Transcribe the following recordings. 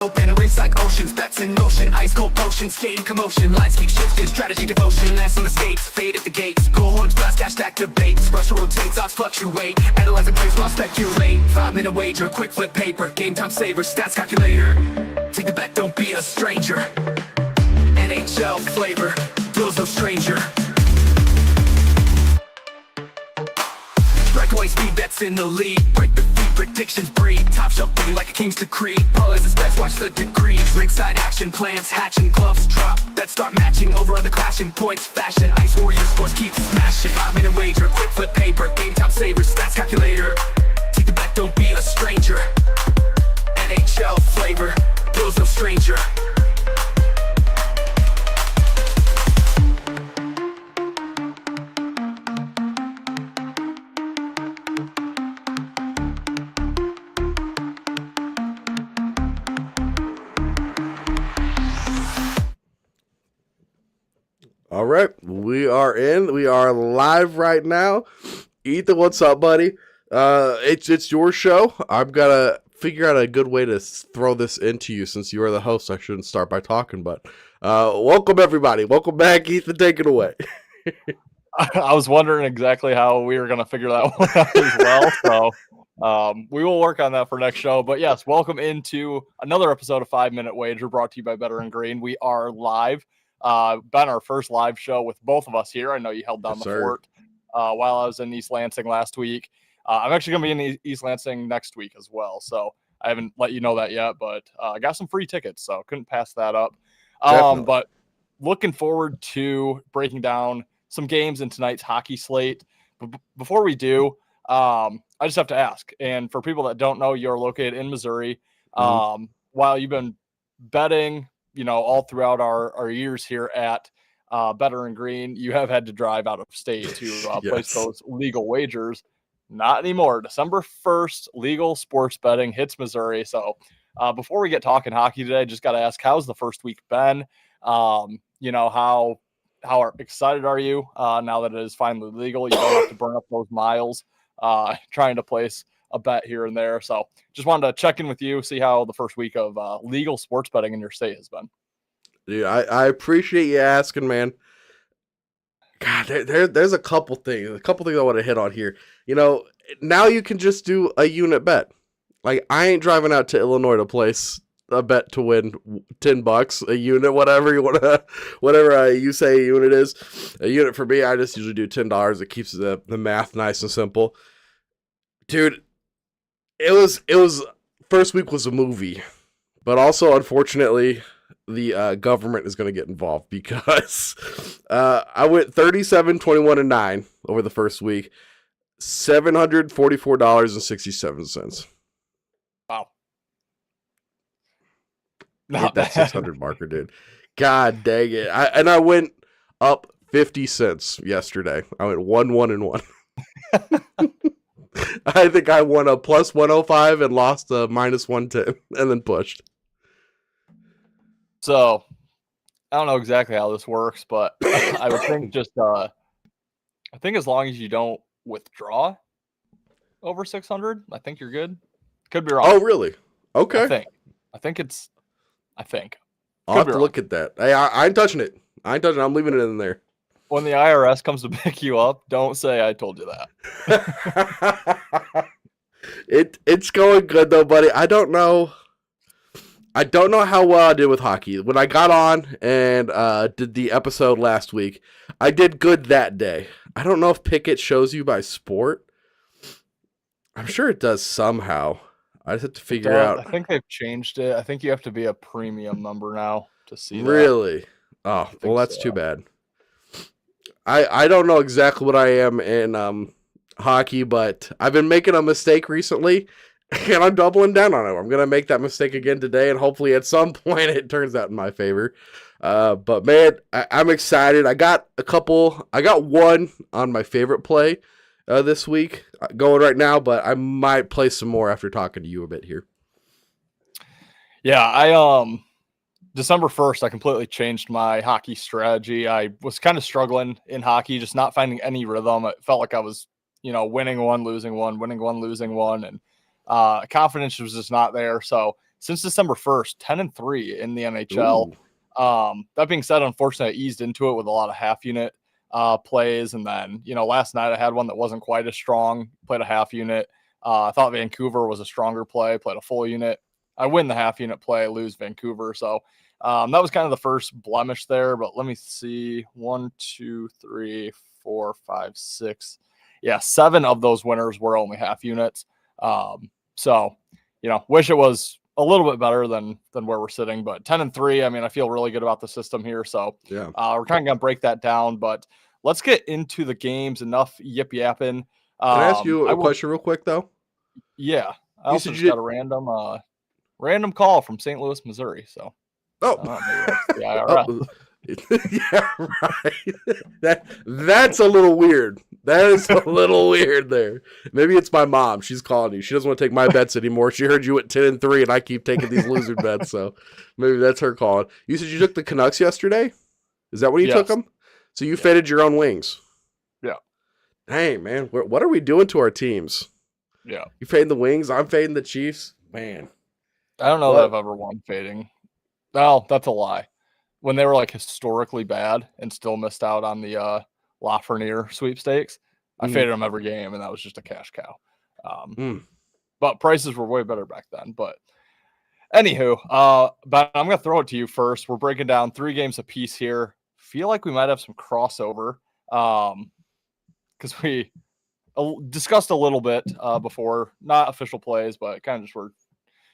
Open waves like oceans, bets in motion, ice cold potions, game commotion, lines keep shifting, strategy devotion, less on the skates, fade at the gates, goal horns, blast, cash stack debates, rush rotates, odds fluctuate, analyzing plays while speculate, 5-minute wager, quick flip paper, game time saver, stats calculator, take the bet, don't be a stranger, NHL flavor, feels no stranger. Breakaway speed bets in the lead, break the feet, predictions breed, top shelf booty like a king's decree, Paul is his best, watch the degrees, ringside action, plans hatching, gloves drop, bets start matching, over on the clashing, points fashion, ice warriors, sports keep smashing, 5-minute wager, quick flip paper, game time saver, stats calculator, take the bet, don't be a stranger, NHL flavor, feels no stranger. All right, we are in. We are live right now. Ethan, what's up, buddy? It's your show. I'm gonna figure out a good way to throw this into you since you are the host. I shouldn't start by talking, but welcome everybody. Welcome back, Ethan. Take it away. I was wondering exactly how we were gonna figure that one out as well. So we will work on that for next show. But yes, welcome into another episode of 5-Minute Wager, brought to you by Better and Green. We are live. Been our first live show with both of us here. I know you held down the fort while I was in East Lansing last week. I'm actually going to be in East Lansing next week as well. So I haven't let you know that yet, but I got some free tickets, so couldn't pass that up. But looking forward to breaking down some games in tonight's hockey slate. But before we do, I just have to ask, and for people that don't know, you're located in Missouri. While you've been betting, all throughout our years here at Better and Green, you have had to drive out of state to place those legal wagers. Not anymore. December 1st, legal sports betting hits Missouri. So before we get talking hockey today, just got to ask, how's the first week been? How excited are you now that it is finally legal? You don't have to burn up those miles trying to place a bet here and there. So just wanted to check in with you, see how the first week of legal sports betting in your state has been. Dude, I appreciate you asking, man. God, there's a couple things I want to hit on here. Now you can just do a unit bet. Like, I ain't driving out to Illinois to place a bet to win $10 a unit, whatever you want to, whatever you say a unit is. A unit for me, I just usually do $10. It keeps the math nice and simple. Dude, it was first week was a movie, but also unfortunately the government is going to get involved because I went 37, 21, and 9 over the first week, $744.67. Wow. Hit that 600 marker, dude. God dang it. I went up 50 cents yesterday. I went 1-1-1. I think I won a plus 105 and lost a minus 110 and then pushed. So I don't know exactly how this works, but I would think I think as long as you don't withdraw over 600, I think you're good. Could be wrong. Oh, really? Okay. I think. I'll have to look at that. Hey, I ain't touching it. I'm leaving it in there. When the IRS comes to pick you up, don't say I told you that. It's going good though, buddy. I don't know how well I did with hockey. When I got on and did the episode last week, I did good that day. I don't know if Pickett shows you by sport. I'm sure it does somehow. I just have to figure out. I think they've changed it. I think you have to be a premium member now to see that. Really? Oh, well, that's too bad. I don't know exactly what I am in hockey, but I've been making a mistake recently, and I'm doubling down on it. I'm going to make that mistake again today, and hopefully at some point it turns out in my favor. But, man, I'm excited. I got one on my favorite play this week going right now, but I might play some more after talking to you a bit here. Yeah, December 1st, I completely changed my hockey strategy. I was kind of struggling in hockey, just not finding any rhythm. It felt like I was, winning one, losing one, winning one, losing one, and confidence was just not there. So since December 1st, 10-3 in the NHL. That being said, unfortunately, I eased into it with a lot of half unit plays. And then, last night I had one that wasn't quite as strong, played a half unit. I thought Vancouver was a stronger play, played a full unit. I win the half unit play, lose Vancouver. So that was kind of the first blemish there. But let me see. 1, 2, 3, 4, 5, 6. Yeah, 7 of those winners were only half units. So, wish it was a little bit better than where we're sitting, but 10-3. I mean, I feel really good about the system here. So Yeah. we're kind of going to break that down, but let's get into the games. Enough yip yapping. Can I ask you a question real quick though? Yeah. I also just got a random call from St. Louis, Missouri. So maybe that's the IRS. Yeah, right. That's a little weird. That is a little weird there. Maybe it's my mom. She's calling you. She doesn't want to take my bets anymore. She heard you at 10-3, and I keep taking these loser bets. So maybe that's her calling. You said you took the Canucks yesterday. Is that when you took them? So you faded your own wings. Yeah. Hey man, what are we doing to our teams? Yeah. You fading the Wings. I'm fading the Chiefs. Man, I don't know that I've ever won fading. Well, that's a lie. When they were like historically bad and still missed out on the Lafreniere sweepstakes, I faded them every game, and that was just a cash cow. But prices were way better back then. But anywho, but I'm going to throw it to you first. We're breaking down 3 games apiece here. Feel like we might have some crossover because we discussed a little bit before, not official plays, but kind of just were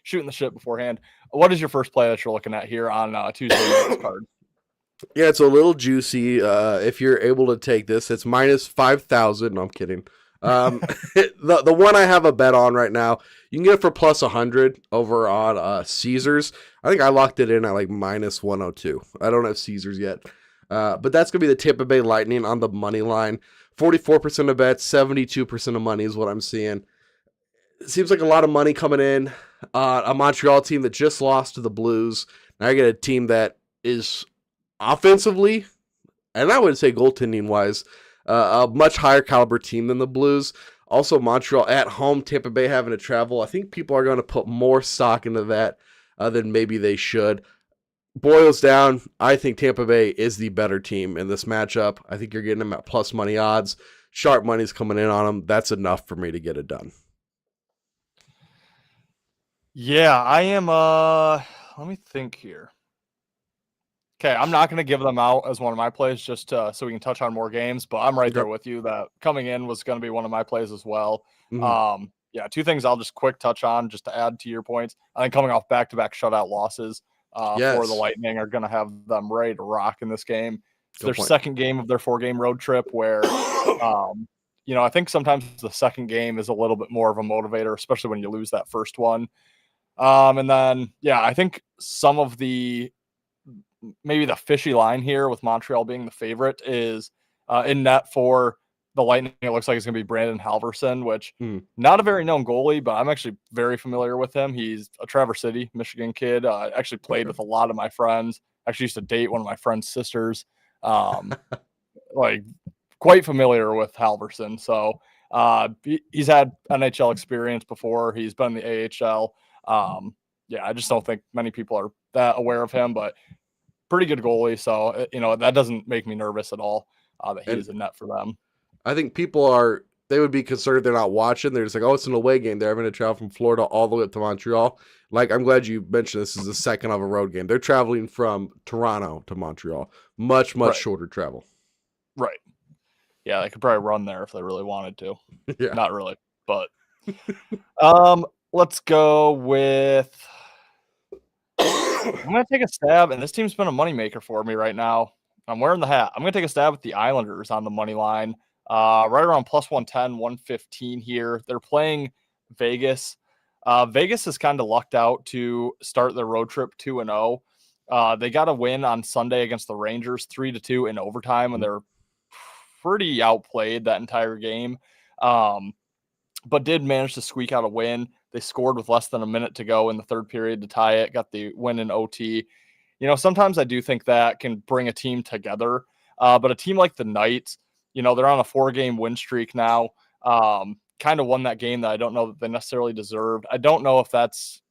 shooting the shit beforehand. What is your first play that you're looking at here on Tuesday night's card? Yeah, it's a little juicy. If you're able to take this, it's minus 5,000. No, I'm kidding. The one I have a bet on right now, you can get it for plus 100 over on Caesars. I think I locked it in at like minus 102. I don't have Caesars yet. But that's going to be the Tampa Bay Lightning on the money line. 44% of bets, 72% of money is what I'm seeing. It seems like a lot of money coming in. A Montreal team that just lost to the Blues. Now I get a team that is offensively, and I would say goaltending-wise, a much higher caliber team than the Blues. Also, Montreal at home, Tampa Bay having to travel. I think people are going to put more stock into that than maybe they should. Boils down, I think Tampa Bay is the better team in this matchup. I think you're getting them at plus money odds. Sharp money's coming in on them. That's enough for me to get it done. Yeah, I am. Let me think here. Okay, I'm not going to give them out as one of my plays just so we can touch on more games, but I'm right there with you that coming in was going to be one of my plays as well. Yeah, 2 things I'll just quick touch on just to add to your points. I think coming off back-to-back shutout losses for the Lightning are going to have them ready to rock in this game. It's their second game of their 4-game road trip where, I think sometimes the second game is a little bit more of a motivator, especially when you lose that first one. And then, I think some of maybe the fishy line here with Montreal being the favorite is in net for the Lightning. It looks like it's going to be Brandon Halverson, which not a very known goalie, but I'm actually very familiar with him. He's a Traverse City, Michigan kid. Actually played with a lot of my friends. Actually used to date one of my friend's sisters. Like quite familiar with Halverson. So he's had NHL experience before. He's been in the AHL. I just don't think many people are that aware of him, but pretty good goalie. So, that doesn't make me nervous at all that he's a net for them. I think they would be concerned if they're not watching. They're just like, oh, it's an away game. They're having to travel from Florida all the way up to Montreal. Like, I'm glad you mentioned this is the second of a road game. They're traveling from Toronto to Montreal. Much shorter travel. Right. Yeah, they could probably run there if they really wanted to. Yeah. Not really, but let's go with I'm going to take a stab, and this team's been a moneymaker for me right now. I'm wearing the hat. I'm going to take a stab at the Islanders on the money line, right around plus 110, 115 here. They're playing Vegas. Vegas is kind of lucked out to start their road trip 2-0. They got a win on Sunday against the Rangers 3-2 in overtime, and they're pretty outplayed that entire game, but did manage to squeak out a win. They scored with less than a minute to go in the third period to tie it, got the win in OT. Sometimes I do think that can bring a team together, but a team like the Knights, they're on a 4-game win streak now, kind of won that game that I don't know that they necessarily deserved. I don't know if that's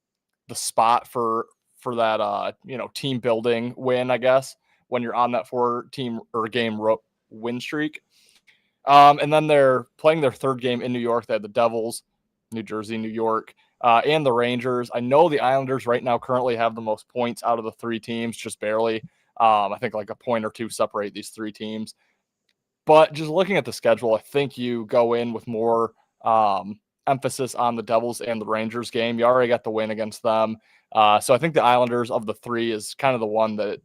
the spot for that team building win, I guess, when you're on that 4-team or game win streak. And then they're playing their third game in New York. They had the Devils, New Jersey, New York, and the Rangers. I know the Islanders right now currently have the most points out of the 3 teams, just barely. I think like a point or two separate these 3 teams. But just looking at the schedule, I think you go in with more emphasis on the Devils and the Rangers game. You already got the win against them. So I think the Islanders of the 3 is kind of the one that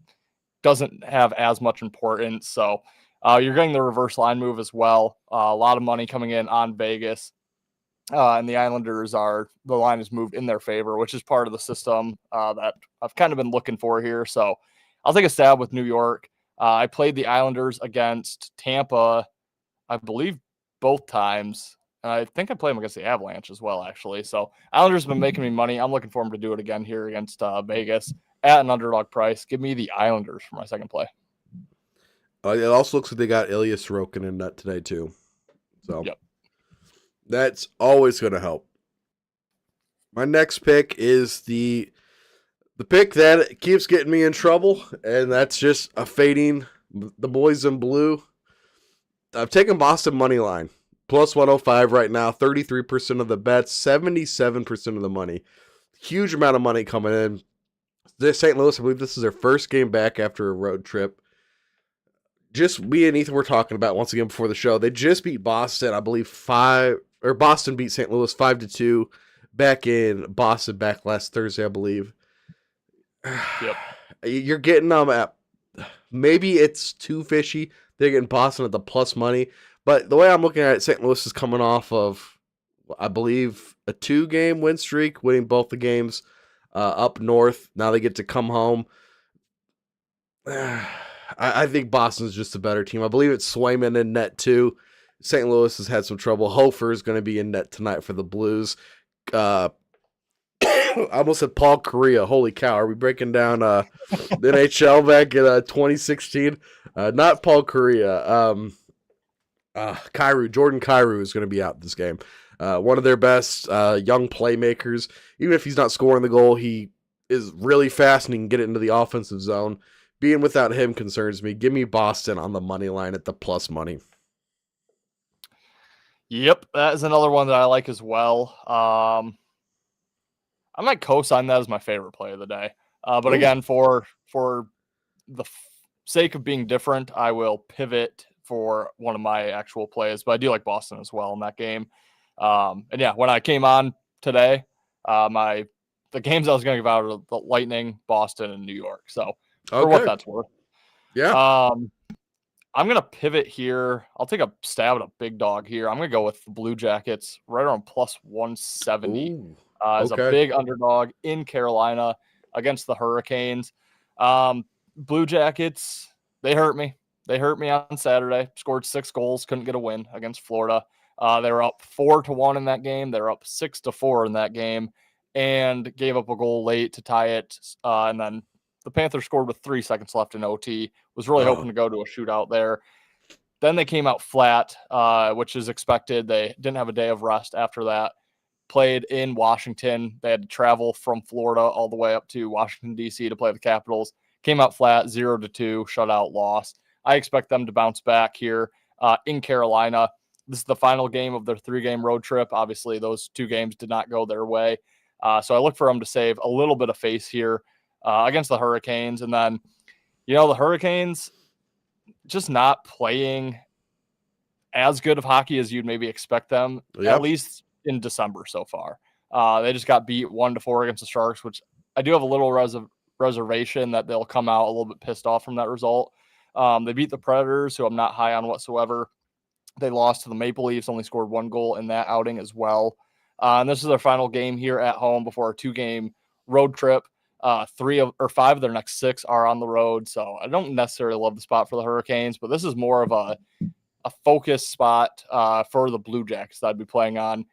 doesn't have as much importance. So you're getting the reverse line move as well. A lot of money coming in on Vegas. And the Islanders the line is moved in their favor, which is part of the system that I've kind of been looking for here. So I'll take a stab with New York. I played the Islanders against Tampa, I believe, both times. And I think I played them against the Avalanche as well, actually. So Islanders have been making me money. I'm looking for them to do it again here against Vegas at an underdog price. Give me the Islanders for my second play. It also looks like they got Ilya Sorokin in net today, too. So yep. That's always going to help. My next pick is the pick that keeps getting me in trouble, and that's just a fading the boys in blue. I've taken Boston money line, plus 105 right now, 33% of the bets, 77% of the money. Huge amount of money coming in. This St. Louis, I believe this is their first game back after a road trip. Just me and Ethan were talking about once again before the show. They just beat Boston, I believe Boston beat St. Louis 5-2 back in Boston back last Thursday, I believe. Yep. You're getting them at, maybe it's too fishy. They're getting Boston at the plus money. But the way I'm looking at it, St. Louis is coming off of, I believe, a 2-game win streak, winning both the games up north. Now they get to come home. I think Boston's just a better team. I believe it's Swayman in net too. St. Louis has had some trouble. Hofer is going to be in net tonight for the Blues. I almost said Paul Kariya. Holy cow. Are we breaking down the NHL back in 2016? Not Paul Kariya. Jordan Kyrou is going to be out this game. One of their best young playmakers. Even if he's not scoring the goal, he is really fast and he can get it into the offensive zone. Being without him concerns me. Give me Boston on the money line at the plus money. Yep, that is another one that I like as well. I might co-sign that as my favorite play of the day. But again, for the sake of being different, I will pivot for one of my actual plays. But I do like Boston as well in that game. And yeah, when I came on today, the games I was going to give out are the Lightning, Boston, and New York. So for what that's worth. Yeah. I'm going to pivot here. I'll take a stab at a big dog here. I'm going to go with the Blue Jackets right around plus 170 as a big underdog in Carolina against the Hurricanes. Blue Jackets, they hurt me. They hurt me on Saturday. Scored 6 goals, couldn't get a win against Florida. They were up 4-1 in that game. They were up 6-4 in that game and gave up a goal late to tie it. And then the Panthers scored with 3 seconds left in OT. Was really hoping to go to a shootout there. Then they came out flat, which is expected. They didn't have a day of rest after that. Played in Washington. They had to travel from Florida all the way up to Washington, D.C. to play the Capitals. Came out flat, 0-2, shutout loss. I expect them to bounce back here in Carolina. This is the final game of their 3-game road trip. Obviously, those 2 games did not go their way. So I look for them to save a little bit of face here against the Hurricanes. And then, the Hurricanes just not playing as good of hockey as you'd maybe expect them, at least in December so far. They just got beat 1-4 against the Sharks, which I do have a little reservation that they'll come out a little bit pissed off from that result. They beat the Predators, who I'm not high on whatsoever. They lost to the Maple Leafs, only scored 1 goal in that outing as well. And this is their final game here at home before a 2-game road trip. 5 of their next 6 are on the road. So I don't necessarily love the spot for the Hurricanes, but this is more of a focus spot for the Blue Jackets that I'd be playing on.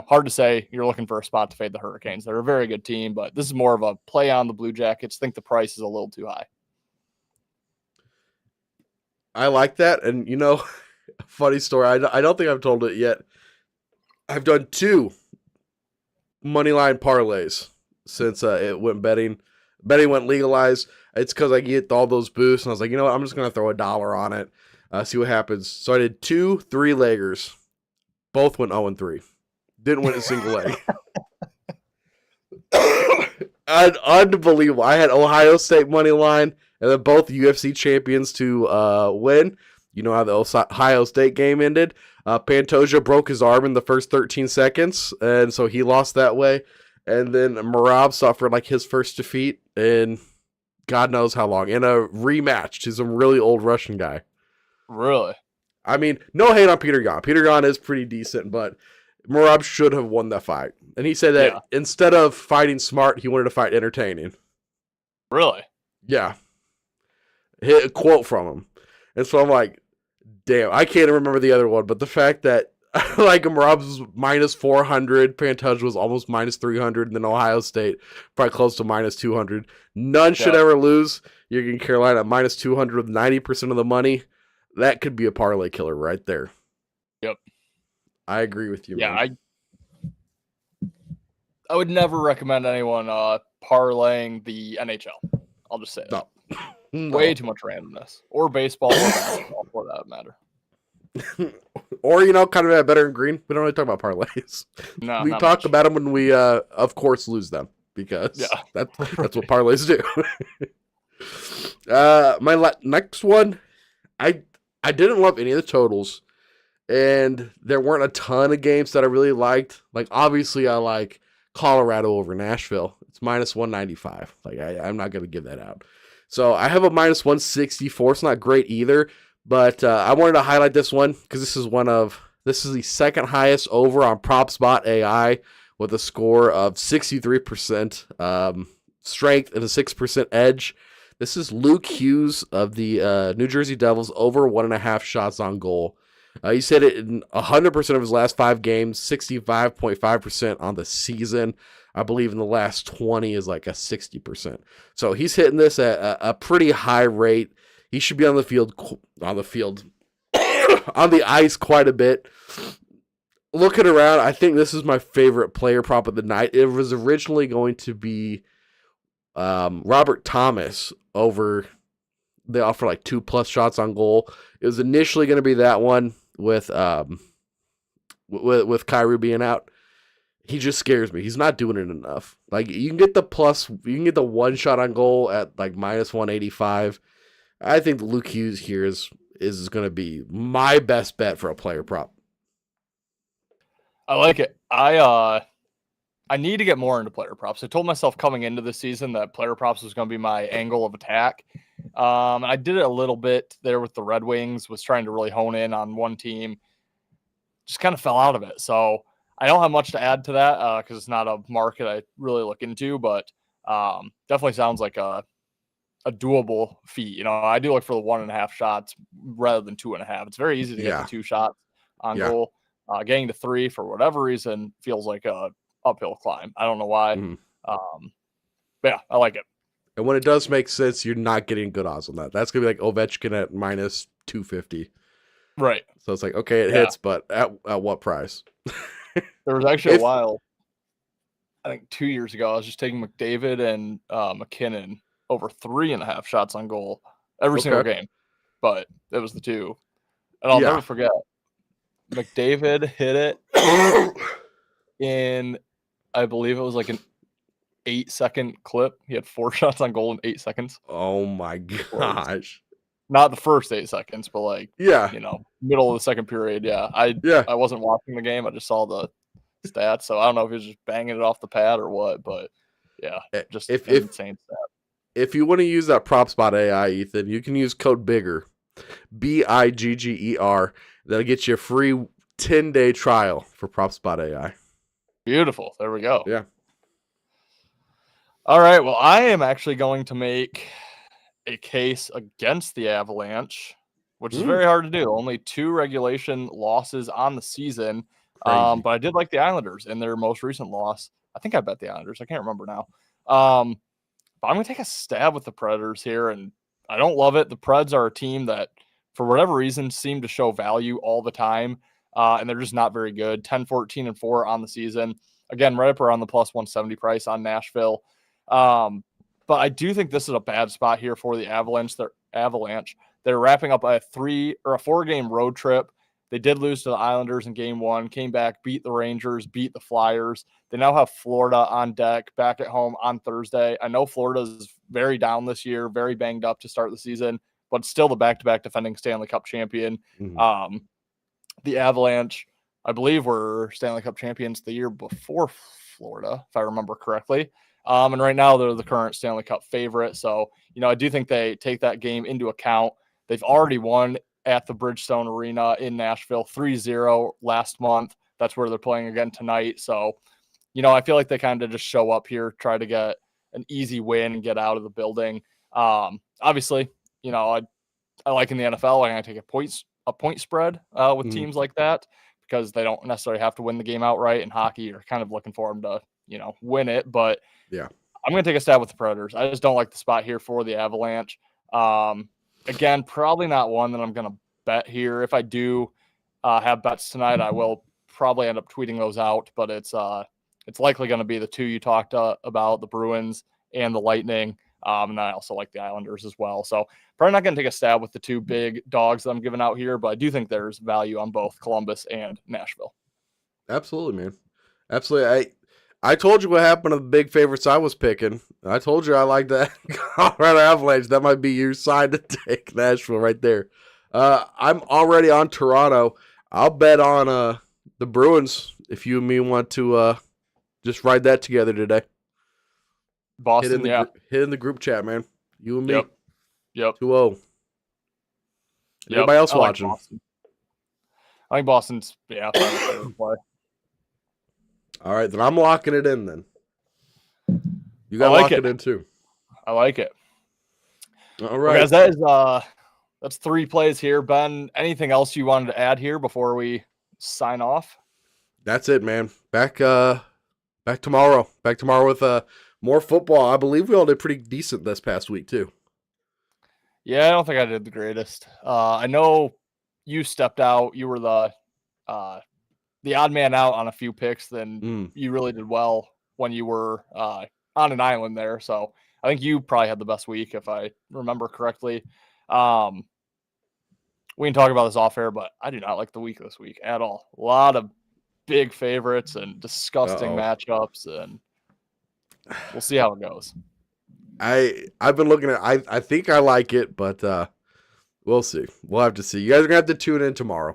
Hard to say you're looking for a spot to fade the Hurricanes. They're a very good team, but this is more of a play on the Blue Jackets. I think the price is a little too high. I like that. And, funny story. I don't think I've told it yet. I've done 2 money line parlays since it went betting. Betting went legalized. It's because I get all those boosts, and I was like, you know what? I'm just gonna throw $1 on it, see what happens. So I did 2 3-leggers. Both went 0-3. Didn't win a single leg. Unbelievable. I had Ohio State money line, and then both UFC champions to win. You know how the Ohio State game ended. Pantoja broke his arm in the first 13 seconds, and so he lost that way. And then Merab suffered like his first defeat in God knows how long, in a rematch to some really old Russian guy. Really? I mean, no hate on Peter Yan. Peter Yan is pretty decent, but Merab should have won that fight. And he said that instead of fighting smart, he wanted to fight entertaining. Really? Yeah. Hit a quote from him. And so I'm like, damn, I can't remember the other one, but the fact that like Merab was minus 400, Pantoja was almost minus 300, and then Ohio State probably close to minus 200. None should ever lose. You're getting Carolina at minus 200 with 90% of the money. That could be a parlay killer right there. Yep. I agree with you. Yeah, man. I would never recommend anyone parlaying the NHL. I'll just say that. No. Way too much randomness. Or baseball or basketball for that matter. Or, kind of at better in green. We don't really talk about parlays. No, we talk about them when we, of course, lose them. Because that's what parlays do. My next one, I didn't love any of the totals. And there weren't a ton of games that I really liked. Like, obviously, I like Colorado over Nashville. It's minus 195. Like, I'm not going to give that out. So I have a minus 164. It's not great either. But I wanted to highlight this one because this is the second highest over on PropSpot AI with a score of 63% strength and a 6% edge. This is Luke Hughes of the New Jersey Devils over 1.5 shots on goal. He said it in 100% of his last 5 games, 65.5% on the season. I believe in the last 20 is like a 60%. So he's hitting this at a pretty high rate. He should be on the field, on the ice quite a bit. Looking around, I think this is my favorite player prop of the night. It was originally going to be Robert Thomas over. They offer like 2+ shots on goal. It was initially going to be that one with Kyrie being out. He just scares me. He's not doing it enough. Like you can get the 1 shot on goal at like minus 185. I think Luke Hughes here is going to be my best bet for a player prop. I like it. I need to get more into player props. I told myself coming into the season that player props was going to be my angle of attack. I did it a little bit there with the Red Wings, was trying to really hone in on one team. Just kind of fell out of it. So I don't have much to add to that because it's not a market I really look into, but definitely sounds like a doable feat. I do look for the 1.5 shots rather than 2.5. It's very easy to get the 2 shots on goal. Getting to 3 for whatever reason feels like a uphill climb. I don't know why. But yeah, I like it. And when it does make sense, you're not getting good odds on that. That's gonna be like Ovechkin at minus 250. Right. So it's like, okay, it hits, but at what price? There was actually a while, I think 2 years ago, I was just taking McDavid and McKinnon over 3.5 shots on goal every single game. But it was the 2. And I'll never forget. McDavid hit it in, I believe it was like an 8-second clip. He had 4 shots on goal in 8 seconds. Oh my gosh. Not the first 8 seconds, but like, middle of the second period. I wasn't watching the game. I just saw the stats. So I don't know if he was just banging it off the pad or what, but just insane stat. If you want to use that PropSpot AI, Ethan, you can use code BIGGER, BIGGER. That'll get you a free 10-day trial for PropSpot AI. Beautiful. There we go. Yeah. All right. Well, I am actually going to make a case against the Avalanche, which is very hard to do. Only 2 regulation losses on the season. But I did like the Islanders in their most recent loss. I think I bet the Islanders. I can't remember now. But I'm going to take a stab with the Predators here, and I don't love it. The Preds are a team that, for whatever reason, seem to show value all the time, and they're just not very good. 10-14-4 on the season. again, right up around the plus 170 price on Nashville. But I do think this is a bad spot here for the Avalanche. They're wrapping up a 4-game road trip. They did lose to the Islanders in game 1, came back, beat the Rangers, beat the Flyers. They now have Florida on deck back at home on Thursday. I know Florida is very down this year, very banged up to start the season, but still the back-to-back defending Stanley Cup champion. Mhm. The Avalanche, I believe, were Stanley Cup champions the year before Florida, if I remember correctly. And right now they're the current Stanley Cup favorite. So, I do think they take that game into account. They've already won at the Bridgestone Arena in Nashville 3-0 last month. That's where they're playing again tonight. So, I feel like they kind of just show up here, try to get an easy win and get out of the building. Obviously, I like in the NFL, I'm going to take a point spread with teams like that because they don't necessarily have to win the game outright. In hockey, you're kind of looking for them to, win it. But Yeah. I'm going to take a stab with the Predators. I just don't like the spot here for the Avalanche. Again, probably not one that I'm going to bet here. If I do have bets tonight, I will probably end up tweeting those out, but it's likely going to be the two you talked about, the Bruins and the Lightning. And I also like the Islanders as well. So probably not going to take a stab with the two big dogs that I'm giving out here, but I do think there's value on both Columbus and Nashville. Absolutely, man. Absolutely. I told you what happened to the big favorites I was picking. I told you I like that Colorado Avalanche. That might be your side to take, Nashville right there. I'm already on Toronto. I'll bet on the Bruins if you and me want to just ride that together today. Boston, hit in the group chat, man. You and me. Yep. 2-0. Everybody else watching. I think Boston's play. All right, then I'm locking it in then. You got to lock it in too. I like it. All right. Well, guys, that's 3 plays here. Ben, anything else you wanted to add here before we sign off? That's it, man. Back tomorrow. Back tomorrow with more football. I believe we all did pretty decent this past week too. Yeah, I don't think I did the greatest. I know you stepped out. You were the odd man out on a few picks. Then you really did well when you were on an island there. So I think you probably had the best week, if I remember correctly. We can talk about this off air, but I do not like the week this week at all. A lot of big favorites and disgusting matchups, and we'll see how it goes. I've been looking at. I think I like it, but we'll see. We'll have to see. You guys are gonna have to tune in tomorrow.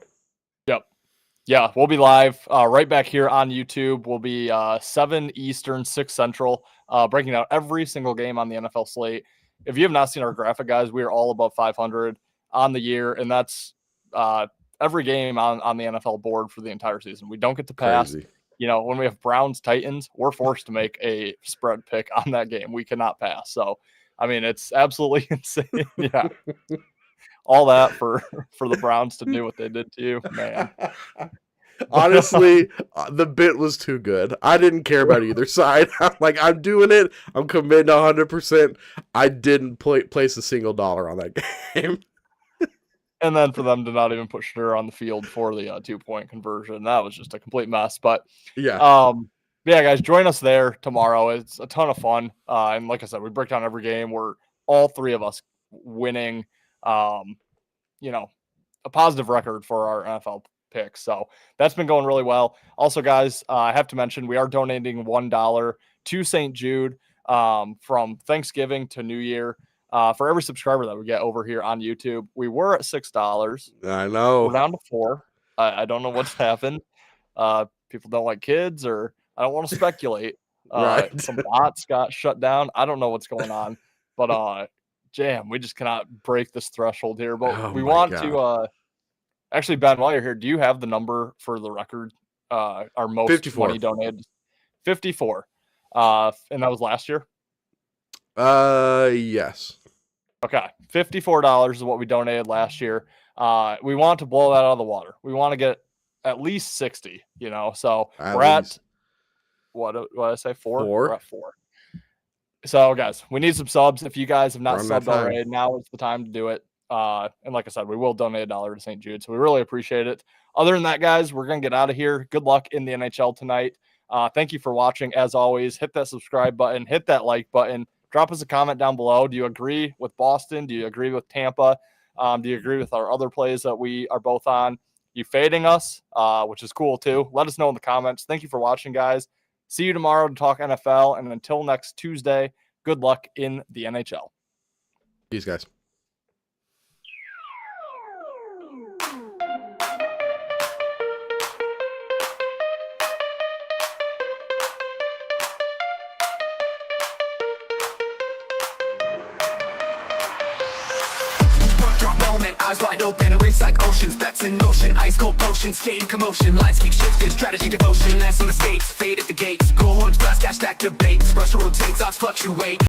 Yep. Yeah, we'll be live right back here on YouTube. We'll be 7 Eastern, 6 Central, breaking out every single game on the NFL slate. If you have not seen our graphic, guys, we are all above 500 on the year, and that's every game on the NFL board for the entire season. We don't get to pass. Crazy. When we have Browns Titans, we're forced to make a spread pick on that game. We cannot pass. So, I mean, it's absolutely insane. Yeah. All that for the Browns to do what they did to you, man. Honestly, the bit was too good. I didn't care about either side. I'm like, I'm doing it. I'm committing 100%. I didn't place a single dollar on that game. And then for them to not even put Schnur on the field for the 2-point conversion, that was just a complete mess. But yeah, guys, join us there tomorrow. It's a ton of fun. And like I said, we break down every game. We're all 3 of us winning, a positive record for our NFL picks. So that's been going really well. Also, guys, I have to mention we are donating $1 to St. Jude from Thanksgiving to New Year. For every subscriber that we get over here on YouTube. We were at $6. I know. We're down to 4. I don't know what's happened. People don't like kids, or I don't want to speculate. Right. Some bots got shut down. I don't know what's going on, but we just cannot break this threshold here. But we want to. Actually, Ben, while you're here, do you have the number for the record? Our most 54. money donated, 54, and that was last year. Yes. Okay, $54 is what we donated last year. We want to blow that out of the water. We want to get at least 60, So we're at, what did I say, 4? We're at 4. So, guys, we need some subs. If you guys have not subbed already, now is the time to do it. And like I said, we will donate $1 to St. Jude, so we really appreciate it. Other than that, guys, we're going to get out of here. Good luck in the NHL tonight. Thank you for watching. As always, hit that subscribe button, hit that like button, drop us a comment down below. Do you agree with Boston? Do you agree with Tampa? Do you agree with our other plays that we are both on? You fading us, which is cool too. Let us know in the comments. Thank you for watching, guys. See you tomorrow to talk NFL. And until next Tuesday, good luck in the NHL. Peace, guys. Eyes wide open, erase like oceans, bets in motion, ice cold potion, skating commotion, lines keep shifting, strategy devotion, less on the skates, fade at the gates, goal horns, blast, cash stack debates, rush rotates, odds fluctuate.